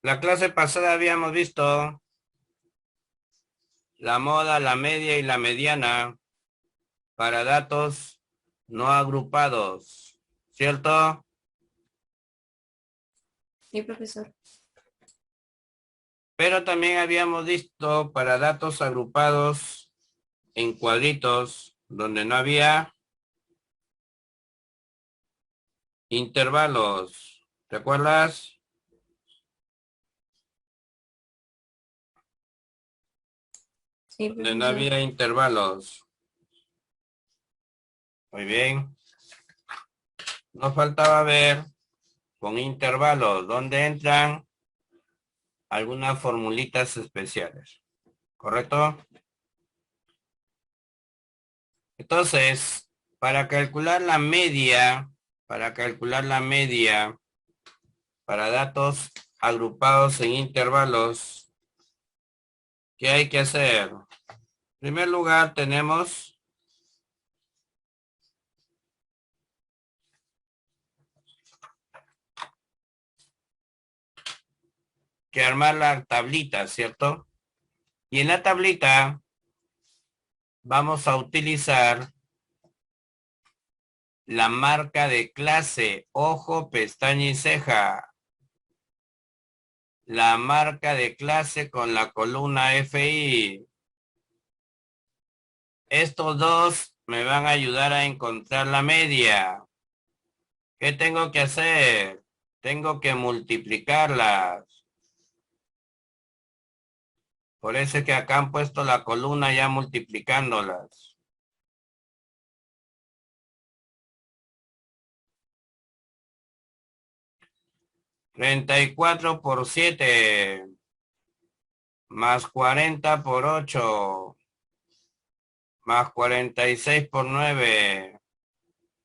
La clase pasada habíamos visto la moda, la media y la mediana para datos no agrupados, ¿cierto? Sí, profesor. Pero también habíamos visto para datos agrupados en cuadritos donde no había intervalos. ¿Te acuerdas? Sí, Donde no profesor. había intervalos. Muy bien. Nos faltaba ver con intervalos dónde entran algunas formulitas especiales. ¿Correcto? Entonces, para calcular la media, para calcular la media para datos agrupados en intervalos, ¿qué hay que hacer? En primer lugar, tenemos que armar la tablita, ¿cierto? Y en la tablita vamos a utilizar la marca de clase, ojo, pestaña y ceja. La marca de clase con la columna FI. Estos dos me van a ayudar a encontrar la media. ¿Qué tengo que hacer? Tengo que multiplicarlas. Por eso es que acá han puesto la columna ya multiplicándolas. 34 por 7 más 40 por 8 más 46 por 9,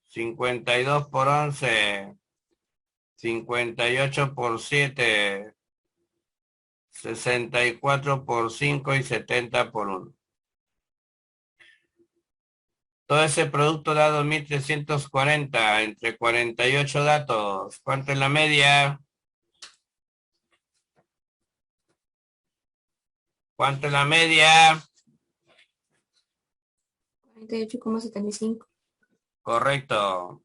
52 por 11, 58 por 7, 64 por 5 y 70 por 1. Todo ese producto da 2340 entre 48 datos. ¿Cuánto es la media? ¿Cuánto es la media? 48,75. Correcto.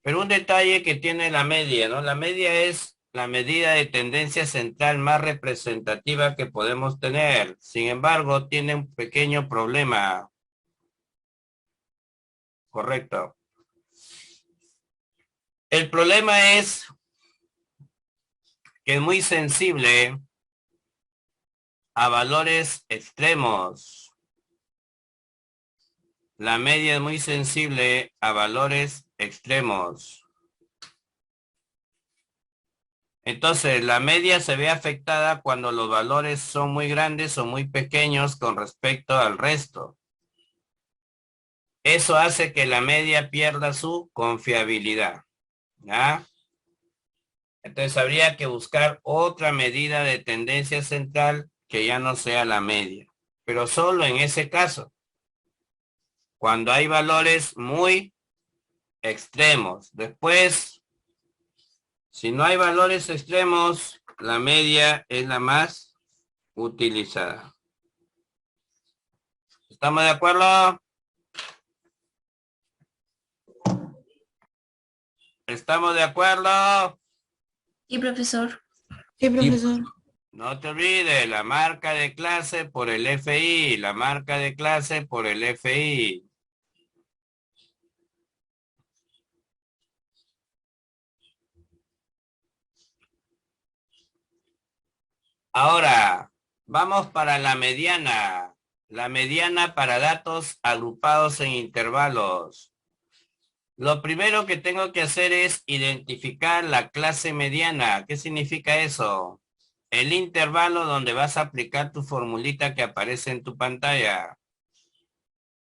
Pero un detalle que tiene la media, ¿no? La media es la medida de tendencia central más representativa que podemos tener. Sin embargo, tiene un pequeño problema. Correcto. El problema es que es muy sensible a valores extremos. La media es muy sensible a valores extremos. Entonces, la media se ve afectada cuando los valores son muy grandes o muy pequeños con respecto al resto. Eso hace que la media pierda su confiabilidad, ¿ya? Entonces habría que buscar otra medida de tendencia central que ya no sea la media, pero solo en ese caso, cuando hay valores muy extremos. Después, si no hay valores extremos, la media es la más utilizada. ¿Estamos de acuerdo? ¿Estamos de acuerdo? Sí, profesor. Sí, profesor. No te olvides, la marca de clase por el FI, la marca de clase por el FI. Ahora, vamos para la mediana. La mediana para datos agrupados en intervalos. Lo primero que tengo que hacer es identificar la clase mediana. ¿Qué significa eso? El intervalo donde vas a aplicar tu formulita que aparece en tu pantalla.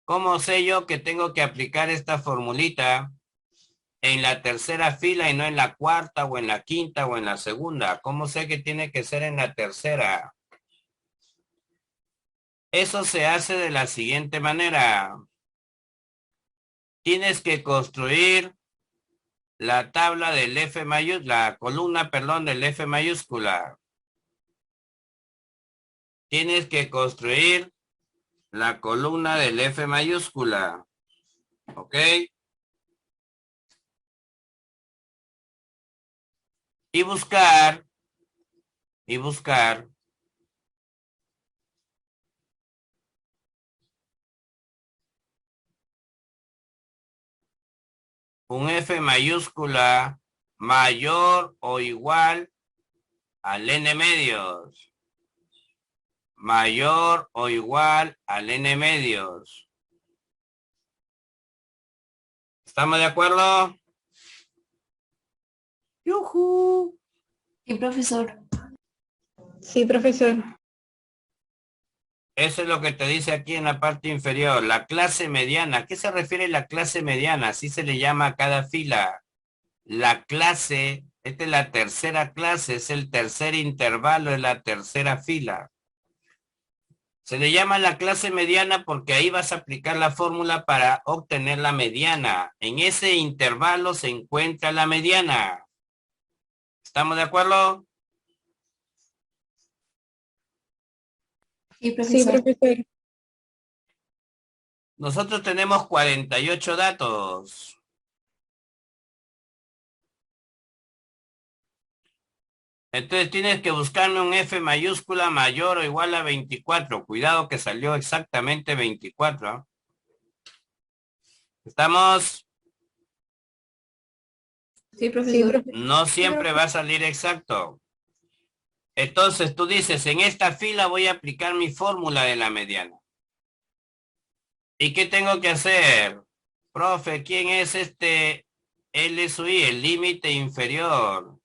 ¿Cómo sé yo que tengo que aplicar esta formulita en la tercera fila y no en la cuarta o en la quinta o en la segunda? ¿Cómo sé que tiene que ser en la tercera? Eso se hace de la siguiente manera. Tienes que construir la tabla del F mayúscula, la columna, perdón, del F mayúscula. Tienes que construir la columna del F mayúscula. ¿Ok? Y buscar un F mayúscula mayor o igual al N medios. Mayor o igual al N medios. ¿Estamos de acuerdo? ¡Yujú! Sí, profesor. Sí, profesor. Eso es lo que te dice aquí en la parte inferior. La clase mediana. ¿A qué se refiere la clase mediana? Así se le llama a cada fila. La clase, esta es la tercera clase, es el tercer intervalo, es la tercera fila. Se le llama la clase mediana porque ahí vas a aplicar la fórmula para obtener la mediana. En ese intervalo se encuentra la mediana. ¿Estamos de acuerdo? Sí, Sí, profesor. profesor. Nosotros tenemos 48 datos. Entonces tienes que buscarme un F mayúscula mayor o igual a 24. Cuidado que salió exactamente 24. ¿Ah? ¿Estamos? Sí, Sí, profesor. profesor. No siempre va a salir exacto. Entonces tú dices, en esta fila voy a aplicar mi fórmula de la mediana. ¿Y qué tengo que hacer? Profe, ¿quién es este L sub I? El límite inferior.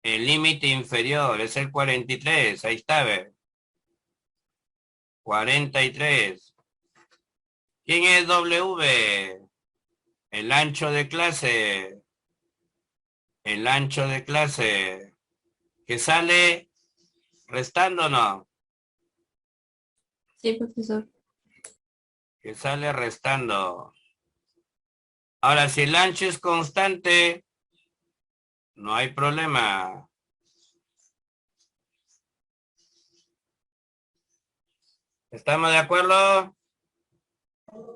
El límite inferior es el 43. Ahí está, ¿ve? 43. ¿Quién es W? El ancho de clase. El ancho de clase. ¿Que sale restando o no? Sí, profesor. Que sale restando. Ahora, si el ancho es constante, no hay problema. ¿Estamos de acuerdo?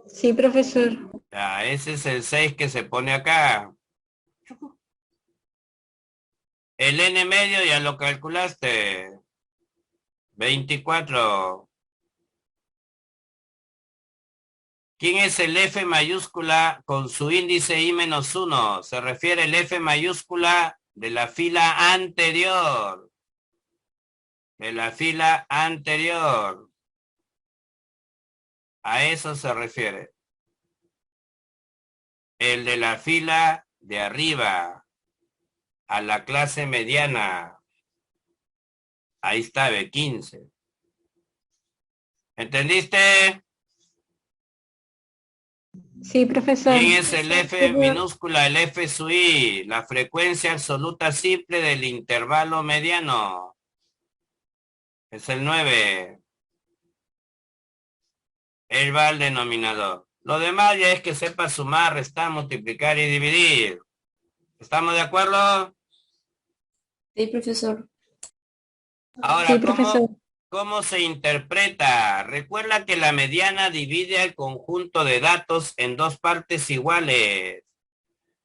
Sí, profesor. Ya, ese es el 6 que se pone acá. El N medio ya lo calculaste. 24. ¿Quién es el F mayúscula con su índice I-1? Se refiere al F mayúscula de la fila anterior. De la fila anterior. A eso se refiere. El de la fila de arriba. A la clase mediana. Ahí está, B15. ¿Entendiste? Sí, profesor. ¿Quién es el F minúscula? El F sub I, la frecuencia absoluta simple del intervalo mediano. Es el 9. Él va al denominador. Lo demás ya es que sepa sumar, restar, multiplicar y dividir. ¿Estamos de acuerdo? Sí, profesor. Ahora, Sí, profesor. ¿cómo se interpreta? Recuerda que la mediana divide al conjunto de datos en dos partes iguales.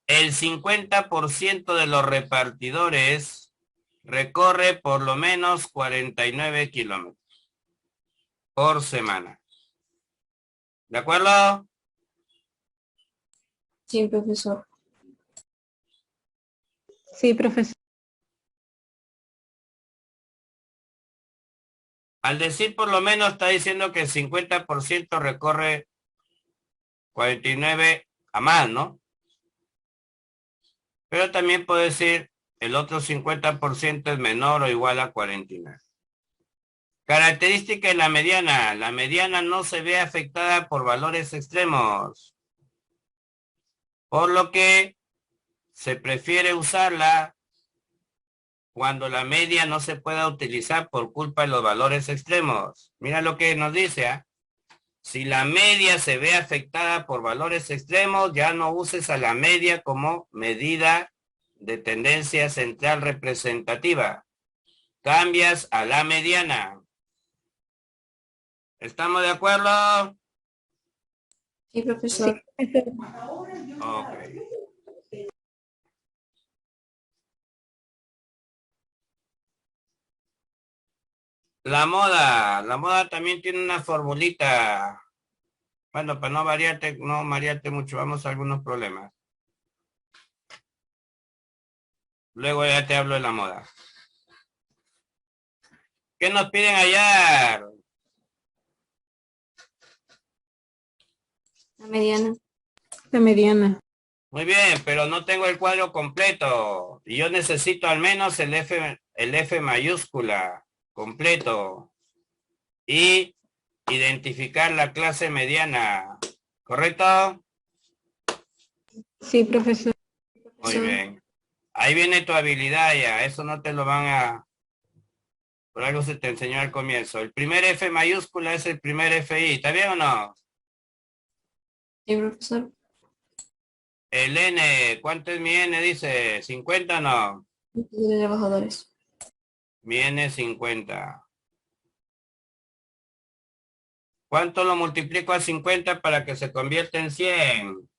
El 50% de los repartidores recorre por lo menos 49 kilómetros por semana. ¿De acuerdo? Sí, profesor. Sí, profesor. Al decir por lo menos está diciendo que el 50% recorre 49 a más, ¿no? Pero también puede decir el otro 50% es menor o igual a 49. Característica de la mediana. La mediana no se ve afectada por valores extremos. Por lo que se prefiere usarla cuando la media no se pueda utilizar por culpa de los valores extremos. Mira lo que nos dice, ¿ah? Si la media se ve afectada por valores extremos, ya no uses a la media como medida de tendencia central representativa. Cambias a la mediana. ¿Estamos de acuerdo? Sí, Sí, profesor. profesor. Ok. La moda también tiene una formulita. Bueno, para no marearte mucho, vamos a algunos problemas. Luego ya te hablo de la moda. ¿Qué nos piden hallar? La mediana. La mediana. Muy bien, pero no tengo el cuadro completo. Y yo necesito al menos el F mayúscula completo. Y identificar la clase mediana. ¿Correcto? Sí, profesor. Muy Profesor. bien. Ahí viene tu habilidad ya. Eso no te lo van a... Por algo se te enseñó al comienzo. El primer F mayúscula es el primer FI. ¿Está bien o no? Sí, profesor. El N, ¿cuánto es mi N? Dice, ¿50 o no? De trabajadores. Mi N es 50. ¿Cuánto lo multiplico a 50 para que se convierta en 100?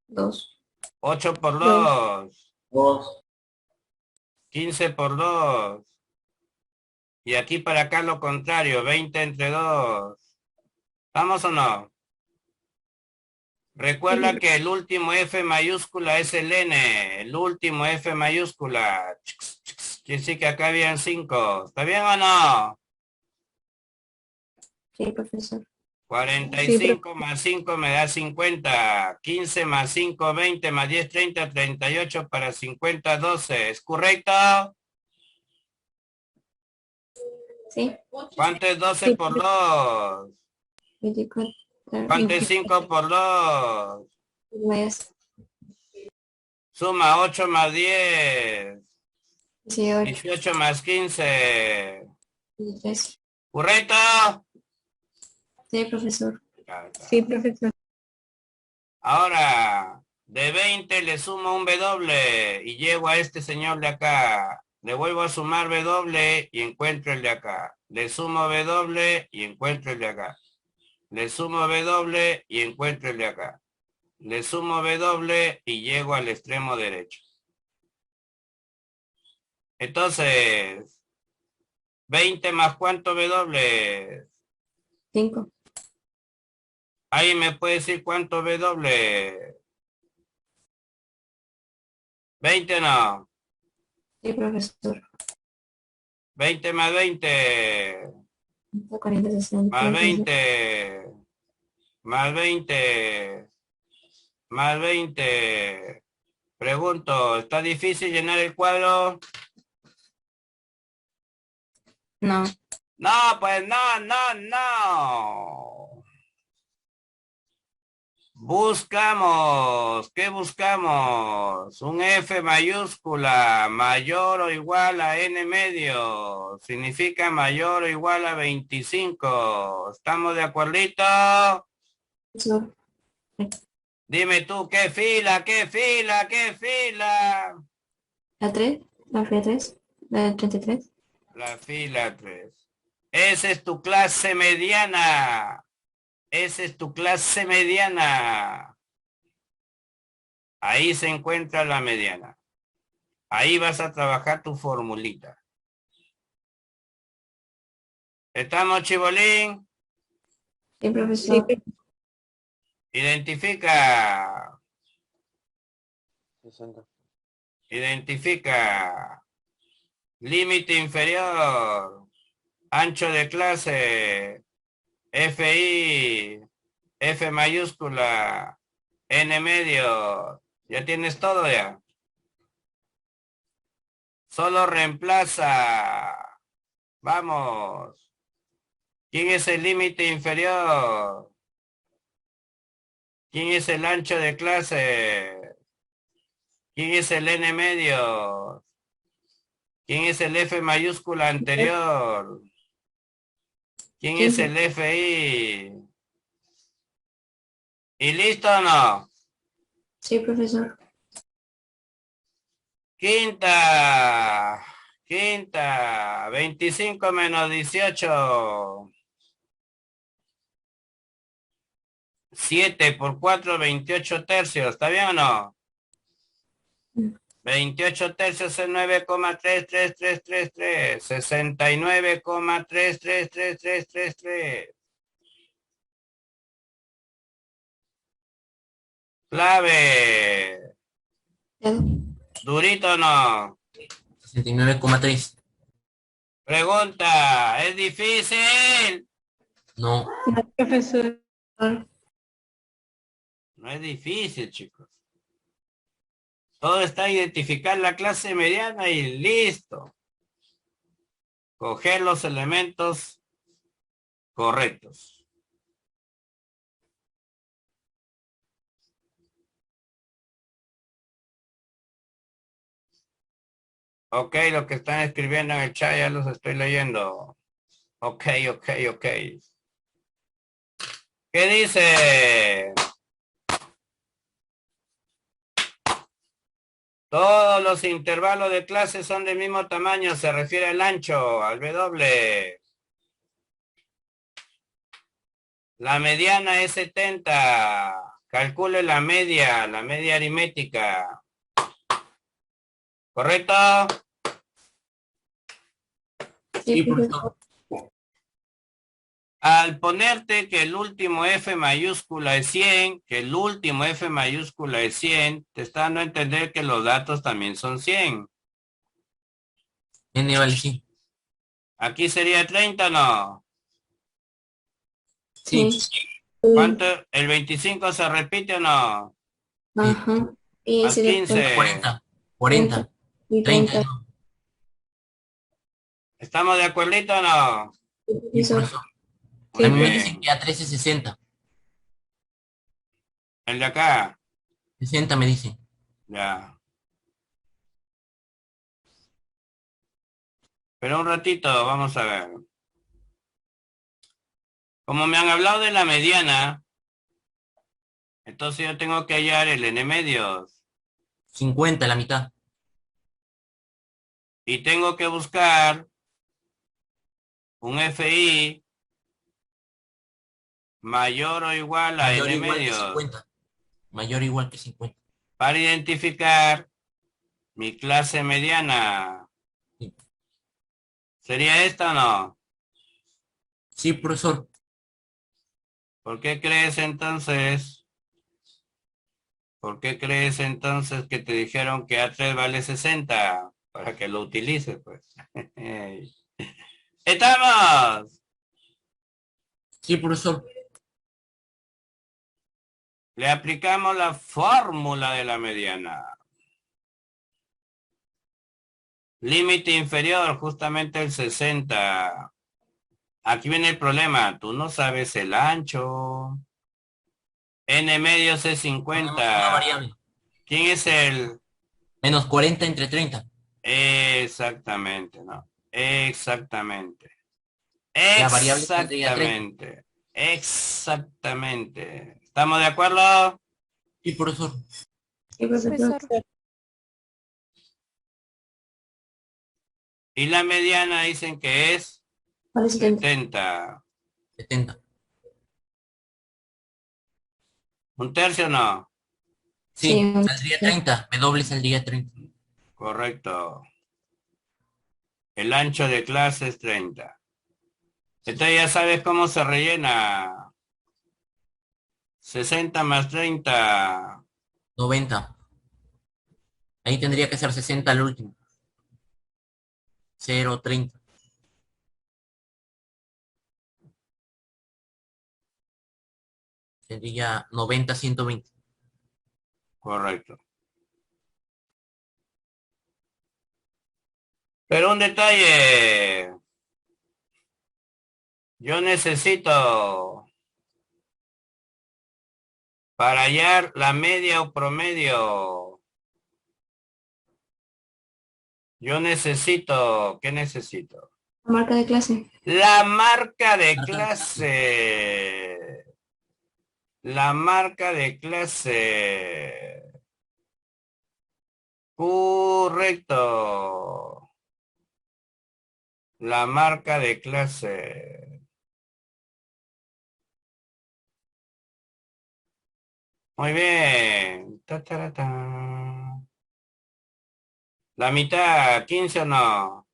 2. 8 por 2. 2. 15 por 2. Y aquí para acá lo contrario, 20 entre 2. ¿Vamos o no? Recuerda que el último F mayúscula es el N. El último F mayúscula. Quiere decir que acá habían 5. ¿Está bien o no? Sí, profesor. 45 más 5 me da 50. 15 más 5, 20 más 10, 30, 38 para 50, 12. ¿Es correcto? Sí. ¿Cuánto es 12 Sí, por 2? 24. ¿Cuánto es 5 por 2? 23. Suma 8 más 10. 18. 18 más 15. 23. ¿Correcto? Sí, profesor. Ya está. sí, profesor. Ahora, de 20 le sumo un W y llego a este señor de acá. Le vuelvo a sumar W y encuentro el de acá. Le sumo W y encuentro el de acá. Le sumo W y encuentro el de acá. Le sumo W y llego al extremo derecho. Entonces, 20 más ¿cuánto W? 5. Ahí me puede decir cuánto W. 20 no. Sí, profesor. 20 más 20. 40, 60. Más 20. Más 20. Más 20. Pregunto, ¿está difícil llenar el cuadro? No. No, pues no, no, no. Buscamos, ¿qué buscamos? Un F mayúscula mayor o igual a N medio. Significa mayor o igual a 25. ¿Estamos de acuerdito? Profesor. Dime tú, ¿qué fila, qué fila, qué fila? La 3. La fila 3. La 33. La fila 3. Esa es tu clase mediana. Esa es tu clase mediana. Ahí se encuentra la mediana. Ahí vas a trabajar tu formulita. ¿Estamos, Chibolín? Sí, Sí, profesor. Identifica. 60. Identifica. Límite inferior. Ancho de clase. FI. F mayúscula. N medio. ¿Ya tienes todo ya? Solo reemplaza. Vamos. ¿Quién es el límite inferior? ¿Quién es el ancho de clase? ¿Quién es el N medio? ¿Quién es el F mayúscula anterior? ¿Quién 15. es el FI? ¿Y listo o no? Sí, profesor. Quinta. Quinta. 25 menos 18. 7 por 4, 28 tercios. ¿Está bien o no? 28 tercios es 9,33333. 69,33333. Clave. Dedo. Durito o no. 69,3. Pregunta. ¿Es difícil? No. No, profesor. No es difícil, chicos. Todo está en identificar la clase mediana y listo. Coger los elementos correctos. Ok, lo que están escribiendo en el chat ya los estoy leyendo. Ok. ¿Qué dice? Todos los intervalos de clase son del mismo tamaño, se refiere al ancho, al W. La mediana es 70. Calcule la media aritmética. ¿Correcto? Sí, Sí, profesor. profesor. Al ponerte que el último F mayúscula es 100, que el último F mayúscula es 100, te está dando a entender que los datos también son 100. N vale sí. Aquí sería 30, ¿no? Sí. Sí. ¿Cuánto? ¿El 25 se repite o no? Ajá. Y Más si después 15. 40. 30 40. y 30. 30. No. ¿Estamos de acuerdito o no? Sí, Profesor. profesor. A Sí, mí me profesor. dicen que a 13 60. El de acá. 60 me dicen. Ya. Pero un ratito, vamos a ver. Como me han hablado de la mediana, entonces yo tengo que hallar el n medios. 50 la mitad. Y tengo que buscar un FI mayor o igual a Mayor o n igual que medios 50. Mayor o igual que 50. para identificar mi clase mediana. Sí, ¿Sería esta o no? sí, profesor. ¿Por qué crees entonces? ¿Por qué crees entonces que te dijeron que A3 vale 60? Para que lo utilices, pues. ¡Estamos! Sí, profesor. Le aplicamos la fórmula de la mediana. Límite inferior, justamente el 60. Aquí viene el problema. Tú no sabes el ancho. N medios es Ponemos una 50. variable. ¿Quién es el? Menos 40 entre 30. Exactamente, ¿no? Exactamente. La variable saldría 30. Exactamente. Exactamente. ¿Estamos de acuerdo? Sí, profesor. Sí, profesor. Y la mediana dicen que es Vale, 70. 70. 70. ¿Un tercio no? Sí, Sí, saldría 30. W saldría 30. Correcto. El ancho de clase es 30. Entonces ya sabes cómo se rellena. 60 más 30. 90. Ahí tendría que ser 60 al último. 0, 30. Sería 90, 120. Correcto. Pero un detalle. Yo necesito, para hallar la media o promedio, yo necesito, ¿qué necesito? La marca de clase. La marca de Marca de clase. La marca de clase. Correcto. La marca de clase. Muy bien. Ta, ta, ta. La mitad, 15 o no.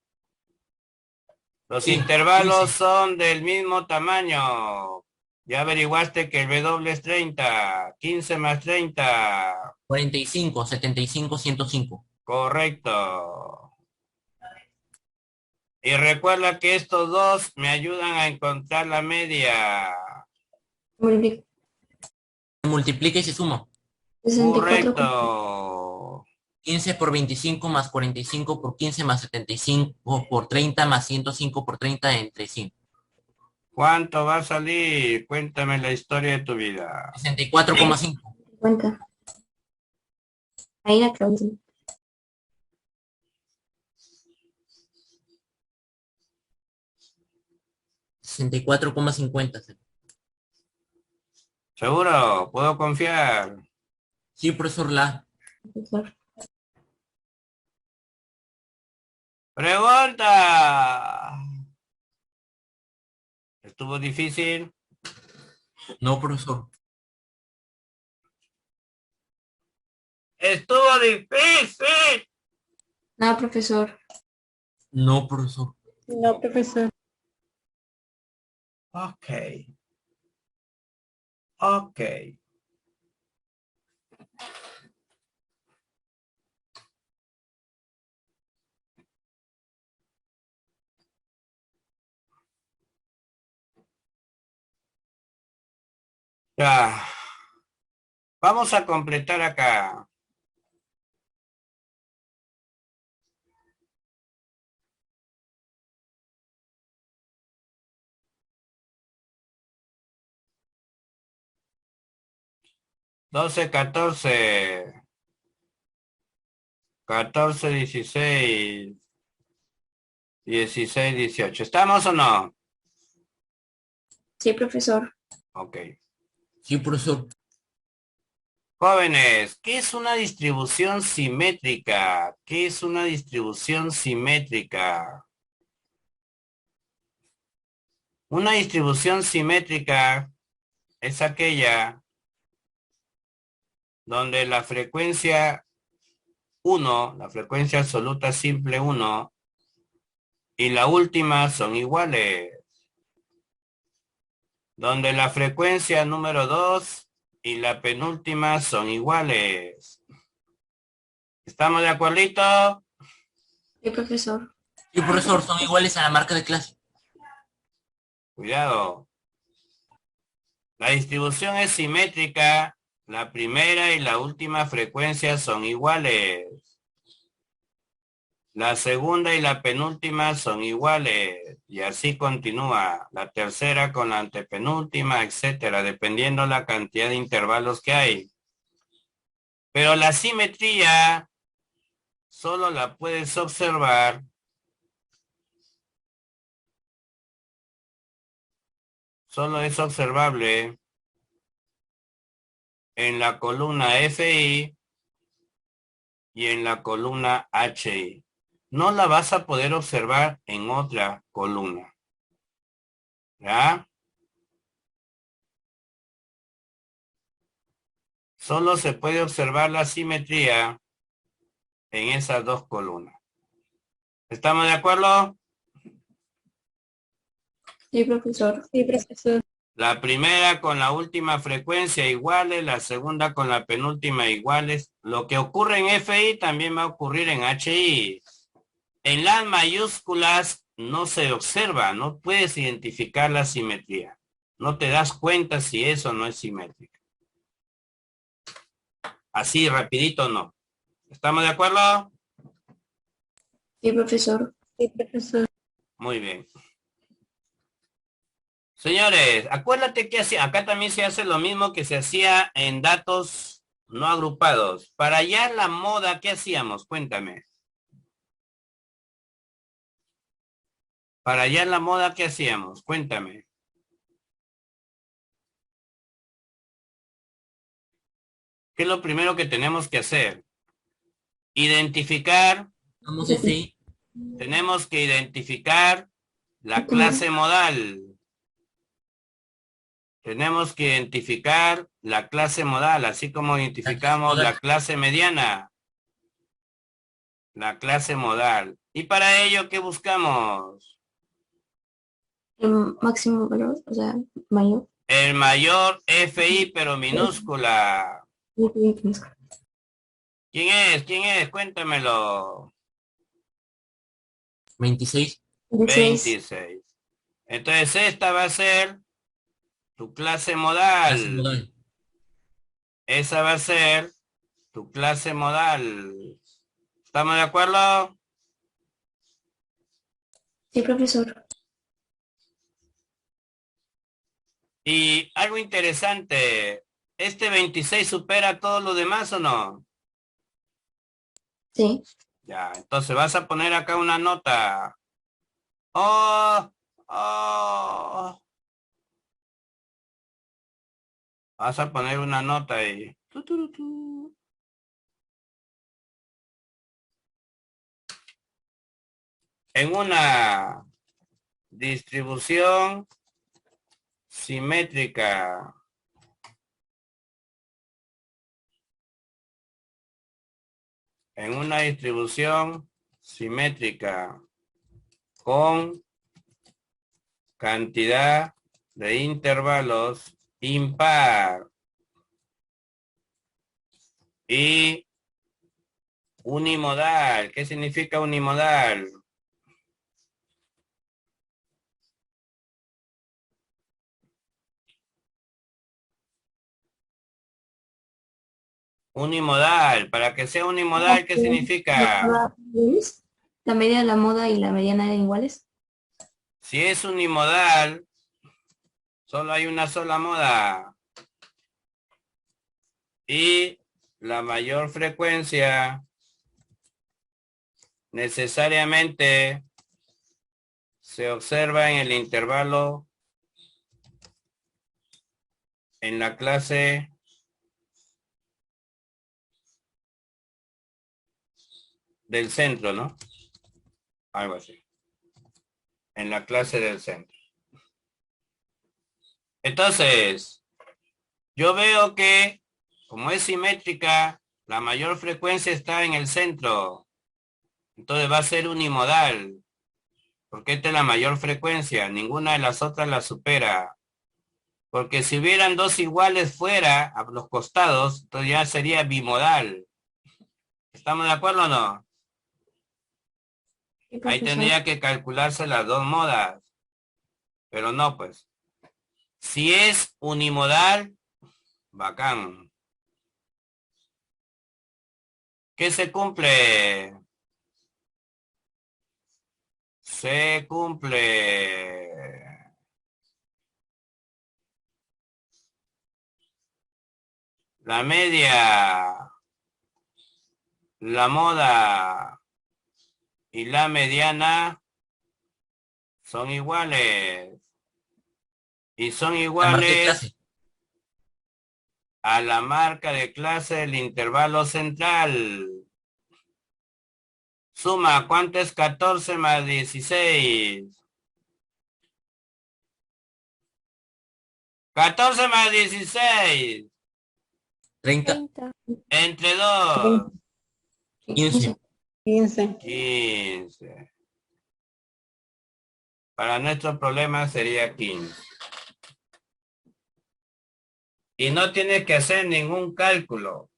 Los Sí, intervalos 15. son del mismo tamaño. Ya averiguaste que el W es 30. 15 más 30. 45, 75, 105. Correcto. Y recuerda que estos dos me ayudan a encontrar la media. Multiplica. Se multiplica y se suma. 64 con Correcto. 15 por 25 más 45 por 15 más 75 por 30 más 105 por 30 entre 5. ¿Cuánto va a salir? Cuéntame la historia de tu vida. 64,5. 50. Ahí la clave. 64,50. ¿Seguro? ¿Puedo confiar? Sí, profesor La. Profesor. Pregunta. ¿Estuvo difícil? No, profesor. ¡Estuvo difícil! No, profesor. No, profesor. No, profesor. Ok. Ok. Ya. Vamos a completar acá. Doce, 14, 16, 16, 18. ¿Estamos o no? Sí, profesor. Ok. Sí, profesor. Jóvenes, ¿qué es una distribución simétrica? ¿Qué es una distribución simétrica? Una distribución simétrica es aquella donde la frecuencia 1, la frecuencia absoluta simple 1, y la última son iguales. Donde la frecuencia número 2 y la penúltima son iguales. ¿Estamos de acuerdito? Sí, profesor. Sí, profesor, son iguales a la marca de clase. Cuidado. La distribución es simétrica. La primera y la última frecuencia son iguales. La segunda y la penúltima son iguales. Y así continúa. La tercera con la antepenúltima, etcétera, dependiendo la cantidad de intervalos que hay. Pero la simetría solo la puedes observar solo es observable en la columna FI y en la columna HI. No la vas a poder observar en otra columna. ¿Ya? Solo se puede observar la simetría en esas dos columnas. ¿Estamos de acuerdo? Sí, profesor. Sí, profesor. La primera con la última frecuencia iguales, la segunda con la penúltima iguales. Lo que ocurre en FI también va a ocurrir en HI. En las mayúsculas no se observa, no puedes identificar la simetría. No te das cuenta si eso no es simétrico. Así, rapidito, no. ¿Estamos de acuerdo? Sí, profesor. Sí, profesor. Muy bien. Señores, acuérdate que acá también se hace lo mismo que se hacía en datos no agrupados. Para hallar la moda, ¿qué hacíamos? Cuéntame. Para hallar la moda, ¿qué hacíamos? Cuéntame. ¿Qué es lo primero que tenemos que hacer? Identificar, Vamos a decir, tenemos que identificar la ¿Cómo? clase modal. Tenemos que identificar la clase modal, así como identificamos la clase mediana. La clase modal. Y para ello, ¿qué buscamos? El máximo valor, o sea, mayor. El mayor FI, pero minúscula. ¿Quién es? ¿Quién es? Cuéntamelo. 26. 16. 26. Entonces esta va a ser tu clase Clase modal. modal. Esa va a ser tu clase modal. ¿Estamos de acuerdo? Sí, profesor. Y algo interesante, ¿este 26 supera a todos los demás o no? Sí. Ya, entonces vas a poner acá una nota. Oh, oh. Vas a poner una nota ahí. Tu, tu, tu. En una distribución simétrica. En una distribución simétrica con cantidad de intervalos impar y unimodal. ¿Qué significa unimodal? Unimodal. Para que sea unimodal, ¿qué significa? La media, la moda y la mediana eran iguales. Si es unimodal, solo hay una sola moda. Y la mayor frecuencia necesariamente se observa en el intervalo en la clase del centro, ¿no? Algo así. En la clase del centro. Entonces, yo veo que como es simétrica, la mayor frecuencia está en el centro. Entonces va a ser unimodal. Porque esta es la mayor frecuencia. Ninguna de las otras la supera. Porque si hubieran dos iguales fuera, a los costados, entonces ya sería bimodal. ¿Estamos de acuerdo o no? Sí, Ahí profesor. tendría que calcularse las dos modas. Pero no, pues. Si es unimodal, bacán. ¿Qué se cumple? Se cumple. La media, la moda y la mediana son iguales. Y son La marca de iguales clase. a la marca de clase del intervalo central. Suma, ¿cuánto es 14 más 16? 14 más 16. 30. 30, Entre 2. 15. 15. 15. Para nuestro problema sería 15. Y no tienes que hacer ningún cálculo.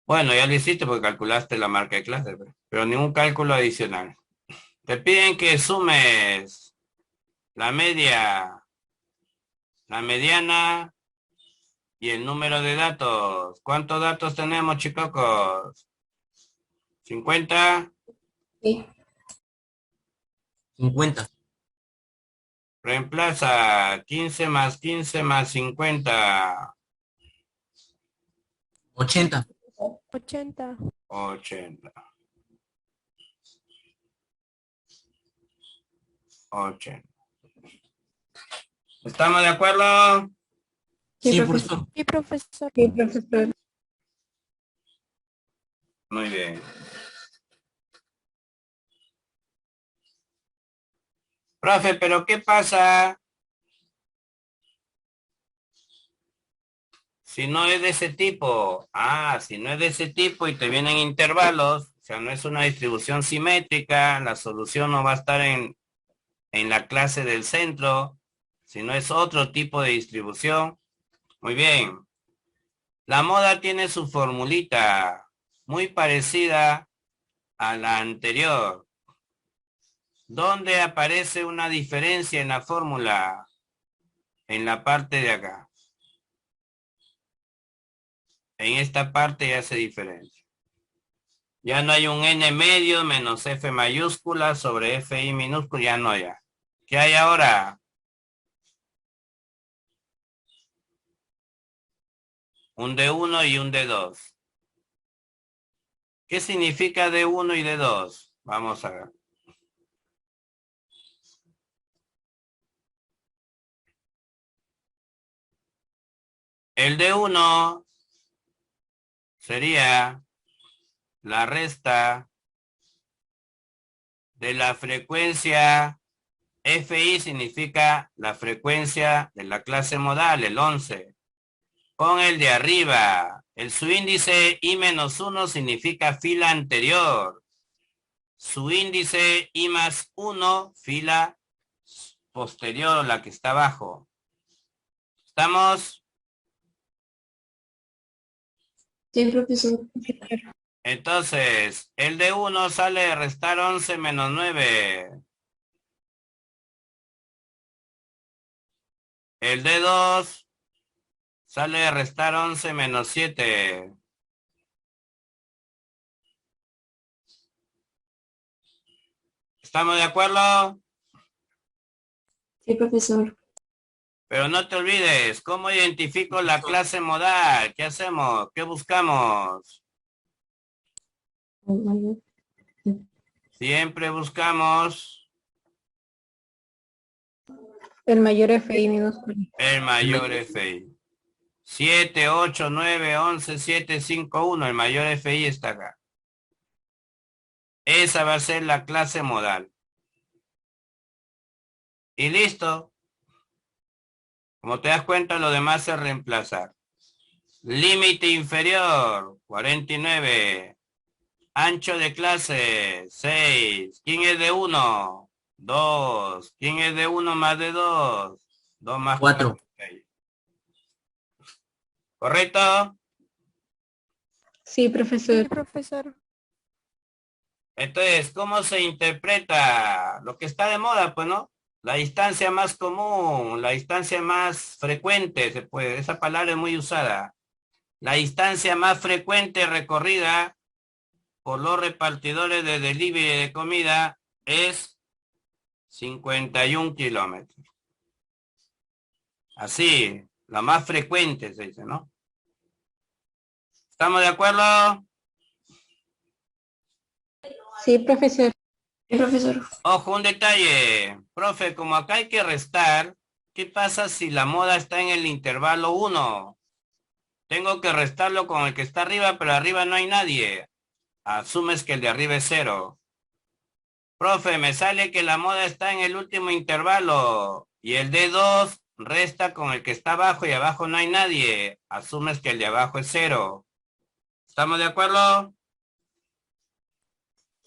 Bueno, ya lo hiciste porque calculaste la marca de clase, pero ningún cálculo adicional. Te piden que sumes la media, la mediana y el número de datos. ¿Cuántos datos tenemos, chicos? 50. Sí. 50. Reemplaza 15 más 15 más 50. 80. 80, 80. 80. ¿Estamos de acuerdo? Sí, Sí, profesor. profesor. Sí, profesor. Sí, profesor. Muy bien. Profe, pero ¿qué pasa si no es de ese tipo? Ah, si no es de ese tipo y te vienen intervalos, o sea, no es una distribución simétrica, la solución no va a estar en la clase del centro, sino es otro tipo de distribución. Muy bien. La moda tiene su formulita muy parecida a la anterior. ¿Dónde aparece una diferencia en la fórmula? En la parte de acá. En esta parte ya se diferencia. Ya no hay un n medio menos f mayúscula sobre fi minúscula, ya no ya. ¿Qué hay ahora? Un D1 y un D2. ¿Qué significa D1 y D2? Vamos a ver. El D1 sería la resta de la frecuencia FI, significa la frecuencia de la clase modal, el 11. Con el de arriba, el subíndice I-1 significa fila anterior. Su índice I+1, fila posterior, la que está abajo. ¿Estamos? Sí, profesor. Entonces, el de 1 sale de restar 11 menos 9. El de 2 sale de restar 11 menos 7. ¿Estamos de acuerdo? Sí, profesor. Pero no te olvides, ¿cómo identifico la clase modal? ¿Qué hacemos? ¿Qué buscamos? Siempre buscamos El mayor FI minúsculo. el mayor FI. 7, 8, 9, 11, 7, 5, 1. El mayor FI está acá. Esa va a ser la clase modal. Y listo. Como te das cuenta, lo demás es reemplazar. Límite inferior, 49. Ancho de clase, 6. ¿Quién es de 1? 2. ¿Quién es de 1 más de 2? 2 más 4. 4. ¿Correcto? Sí, Sí, profesor. profesor. Entonces, ¿cómo se interpreta lo que está de moda, pues, no? La distancia más común, la distancia más frecuente, se puede, esa palabra es muy usada. La distancia más frecuente recorrida por los repartidores de delivery de comida es 51 kilómetros. Así, la más frecuente se dice, ¿no? ¿Estamos de acuerdo? Sí, profesor. Sí, profesor. Ojo, un detalle. Profe, como acá hay que restar, ¿qué pasa si la moda está en el intervalo 1? Tengo que restarlo con el que está arriba, pero arriba no hay nadie. Asumes que el de arriba es 0. Profe, me sale que la moda está en el último intervalo y el D2 resta con el que está abajo y abajo no hay nadie. Asumes que el de abajo es 0. ¿Estamos de acuerdo?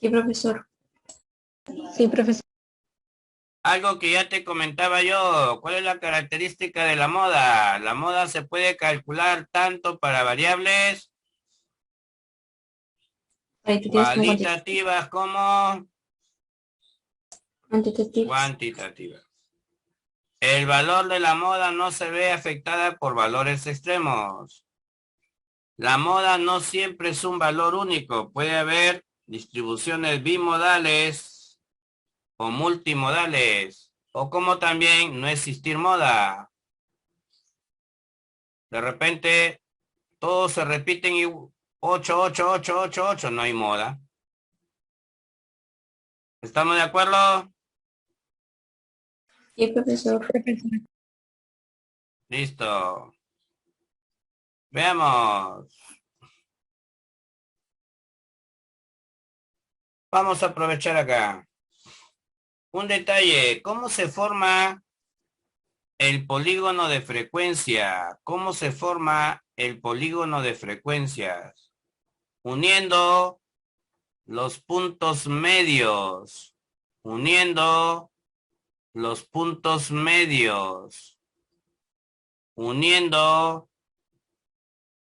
Sí, profesor. Sí, profesor. Algo que ya te comentaba yo, ¿cuál es la característica de la moda? La moda se puede calcular tanto para variables Cualitativas como cualitativas como cuantitativas. cuantitativas. El valor de la moda no se ve afectada por valores extremos. La moda no siempre es un valor único. Puede haber distribuciones bimodales o multimodales, o como también no existir moda. De repente, todos se repiten y 8, 8, 8, 8, 8, no hay moda. ¿Estamos de acuerdo? Sí, profesor. Profesor. Listo. Veamos. Vamos a aprovechar acá. Un detalle. ¿Cómo se forma el polígono de frecuencia? ¿Cómo se forma el polígono de frecuencias? Uniendo los puntos medios. Uniendo los puntos medios. Uniendo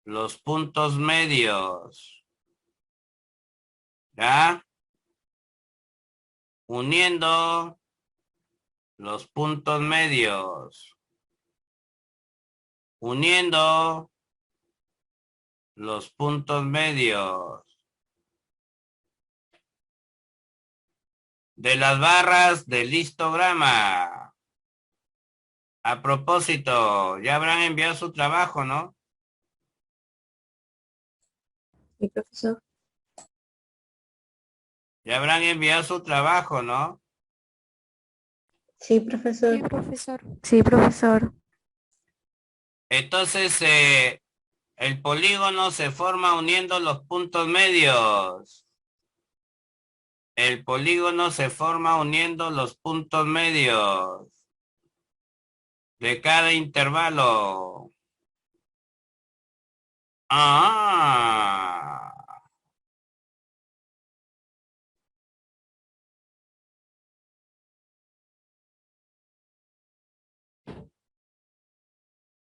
los puntos medios. ¿Ya? Uniendo los puntos medios. Uniendo los puntos medios de las barras del histograma. A propósito, ya habrán enviado su trabajo, ¿no? Sí, profesor. Ya habrán enviado su trabajo, ¿no? Sí, profesor. profesor. Sí, profesor. Entonces, el polígono se forma uniendo los puntos medios. El polígono se forma uniendo los puntos medios de cada intervalo. Ah,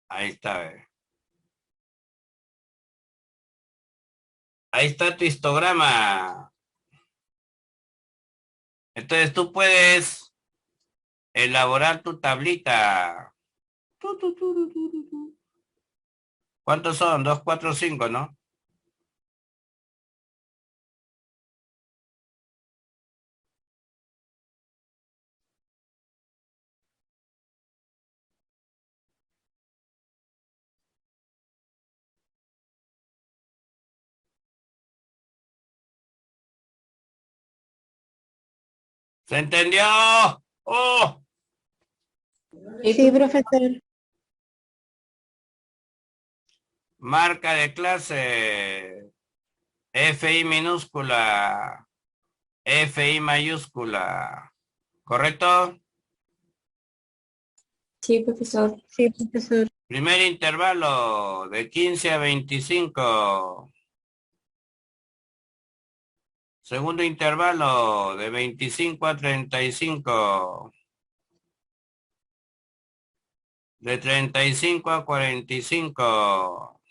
ahí está. Ahí está tu histograma. Entonces tú puedes elaborar tu tablita. ¿Cuántos son? 2, 4, 5, ¿no? ¿Se entendió? ¡Oh! Sí, profesor. Marca de clase. FI minúscula. FI mayúscula. ¿Correcto? Sí, profesor. Sí, profesor. Primer intervalo de 15 a 25. Segundo intervalo de 25 a 35. De 35 a 45.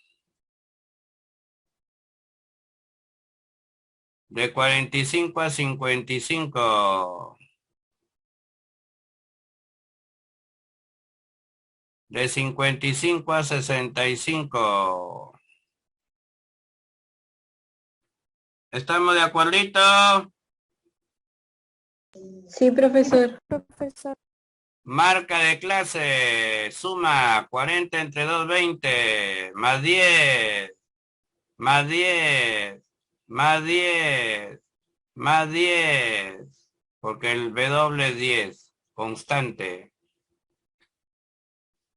De 45 a 55. De 55 a 65. ¿Estamos de acuerdito? Sí, profesor. Profesor. Marca de clase. Suma 40 entre 2, 20. Más 10. Más 10. Más 10. Más 10. Porque el W es 10. Constante.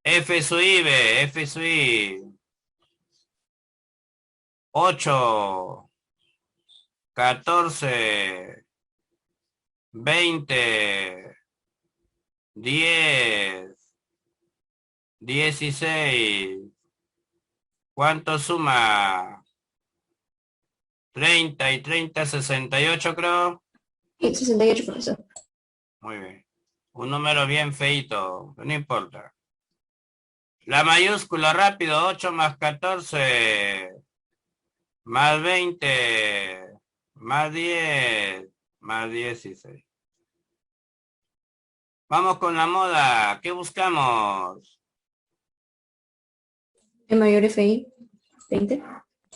F sub I, F sub I. 8. 14. 20. 10. 16. ¿Cuánto suma? 30 y 30, 68 creo. Sí, 68, profesor. Muy bien. Un número bien feito, no importa. La mayúscula rápido, 8 más 14, más 20, más 10, más 16. Vamos con la moda. ¿Qué buscamos? El mayor FI, 20.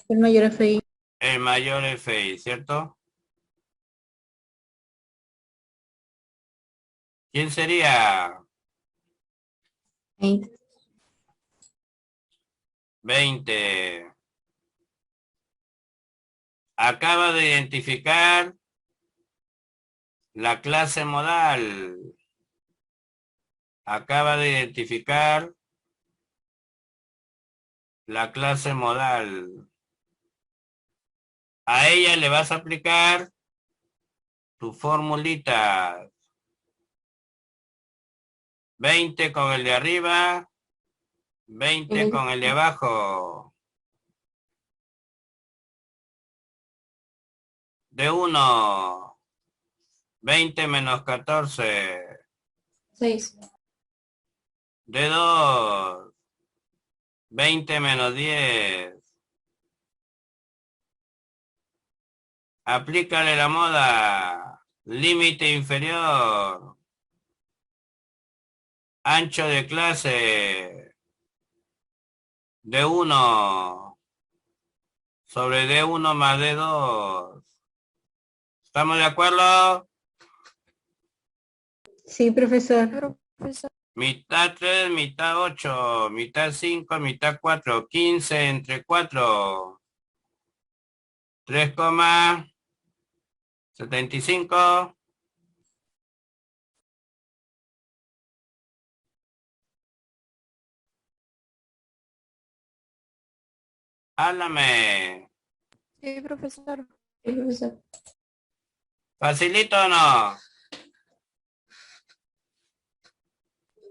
El mayor FI. El mayor FI, ¿cierto? ¿Quién sería? 20. 20. Acaba de identificar la clase modal. Acaba de identificar la clase modal. A ella le vas a aplicar tu formulita. 20 con el de arriba, 20 con el de abajo. De 1, 20 menos 14. 6. De 2, 20 menos 10. Aplícale la moda. Límite inferior. Ancho de clase. De 1 sobre D1 más D2. ¿Estamos de acuerdo? Sí, profesor. Profesor. Mitad 3, mitad 8, mitad 5, mitad 4, 15 entre 4. 3,75. Háblame. Sí, profesor. Sí, profesor. ¿Facilito o no?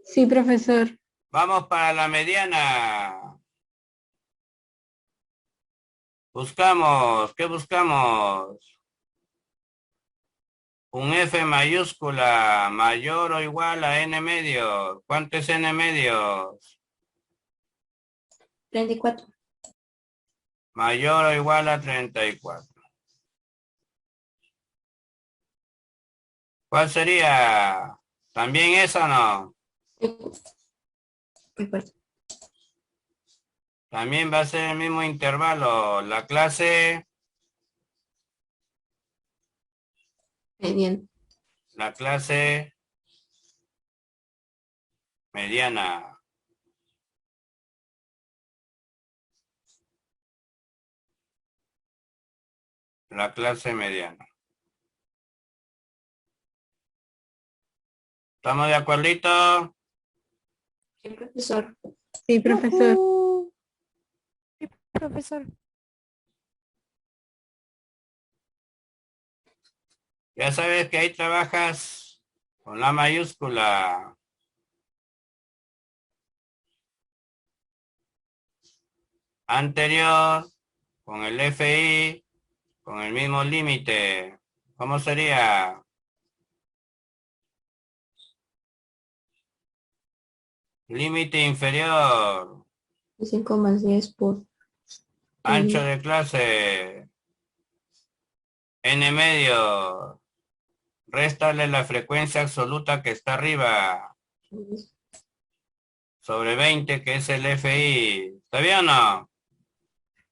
Sí, profesor. Vamos para la mediana. Buscamos, ¿qué buscamos? Un F mayúscula mayor o igual a N medios. ¿Cuánto es N medios? 34. Mayor o igual a 34. ¿Cuál sería? ¿También eso o no? Recuerdo. También va a ser el mismo intervalo. La clase, Mediano. la clase mediana. La clase mediana. ¿Estamos de acuerdito? Sí, profesor. Sí, profesor. Yujú. Sí, profesor. Ya sabes que ahí trabajas con la mayúscula. Anterior, con el FI, con el mismo límite. ¿Cómo sería? Límite inferior. 5 más 10 por Ancho de clase. N medio. Réstale la frecuencia absoluta que está arriba. Sobre 20, que es el FI. ¿Está bien o no?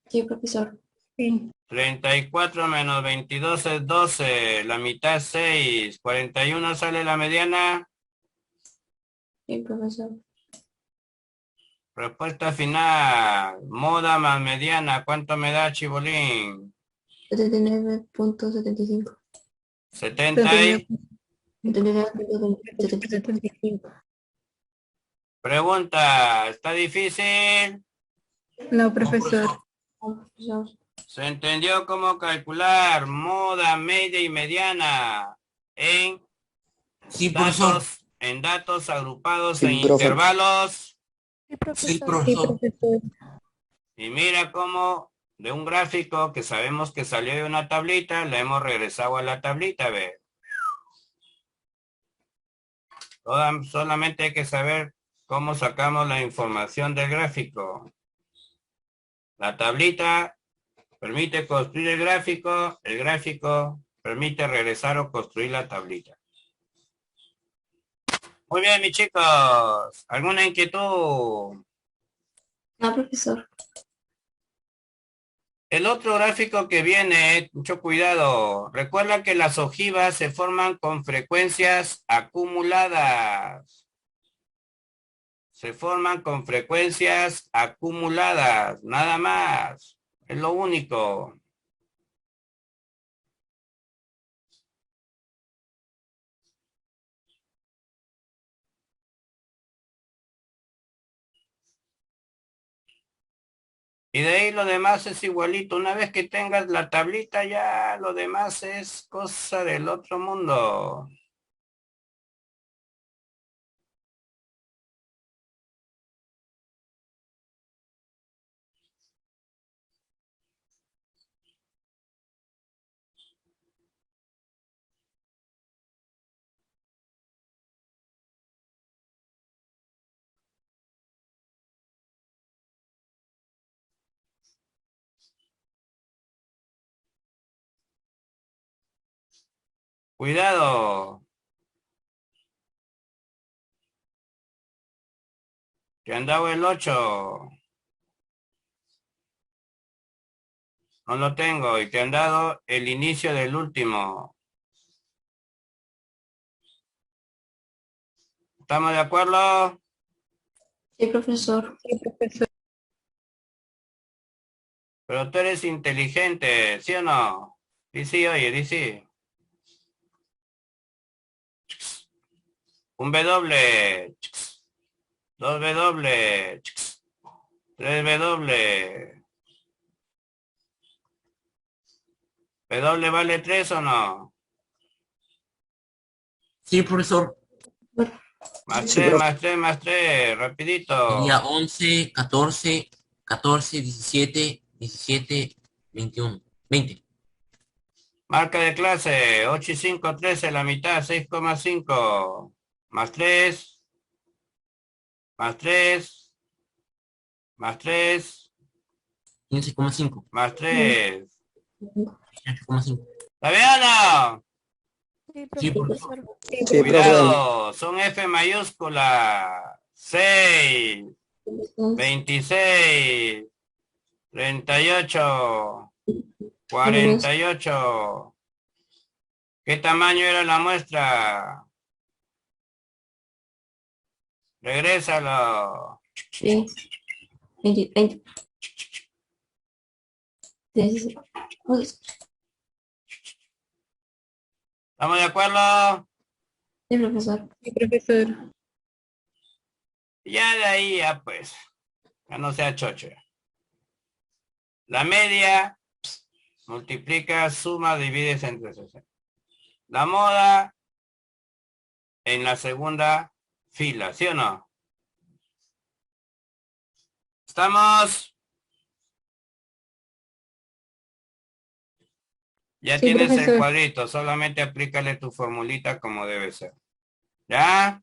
Sí, profesor. Sí. 34 menos 22 es 12. La mitad es 6. 41 sale la mediana. Sí, profesor. Respuesta final. Moda más mediana. ¿Cuánto me da, Chibolín? 79.75. 70 y... 79.75. Pregunta. ¿Está difícil? No, profesor. Profesor. ¿Se entendió cómo calcular moda, media y mediana Sí, profesor. en datos agrupados Sí, en profe. intervalos? Sí, Sí, profesor. Sí, profesor. profesor. Y mira cómo de un gráfico que sabemos que salió de una tablita, le hemos regresado a la tablita, ve. Solamente hay que saber cómo sacamos la información del gráfico. La tablita permite construir el gráfico permite regresar o construir la tablita. Muy bien, mis chicos. ¿Alguna inquietud? No, profesor. El otro gráfico que viene, mucho cuidado. Recuerda que las ojivas se forman con frecuencias acumuladas. Se forman con frecuencias acumuladas, nada más. Es lo único. Y de ahí lo demás es igualito. Una vez que tengas la tablita ya lo demás es cosa del otro mundo. Cuidado. Que han dado el 8. No lo tengo. Y te han dado el inicio del último. ¿Estamos de acuerdo? Sí, profesor. Sí, profesor. Pero tú eres inteligente, ¿sí o no? Sí, sí, oye, di sí. Un W. Dos W. Tres W. ¿W vale 3 o no? Sí, profesor. Más 3, más 3, más 3. Rapidito. Sería 11, 14, 14, 17, 17, 21, 20. Marca de clase. 8 y 5, 13. La mitad. 6,5. Más 3. Más 3. Más 3. 15,5. Más 3. 18,5. ¿Está bien o no? Sí, Sí, profesor. Sí, Cuidado, son F mayúscula. 6, 26, 38, 48. ¿Qué tamaño era la muestra? Regrésalo. Sí. 20, 20. 16. Uy, ¿Estamos de acuerdo? sí, profesor. Sí, profesor. Ya de ahí, ya pues, ya no sea chocho. La media, multiplica, suma, divides entre 60. La moda en la segunda fila, ¿sí o no? ¿Estamos? Ya Sí, tienes el profesor. cuadrito, solamente aplícale tu formulita como debe ser. ¿Ya?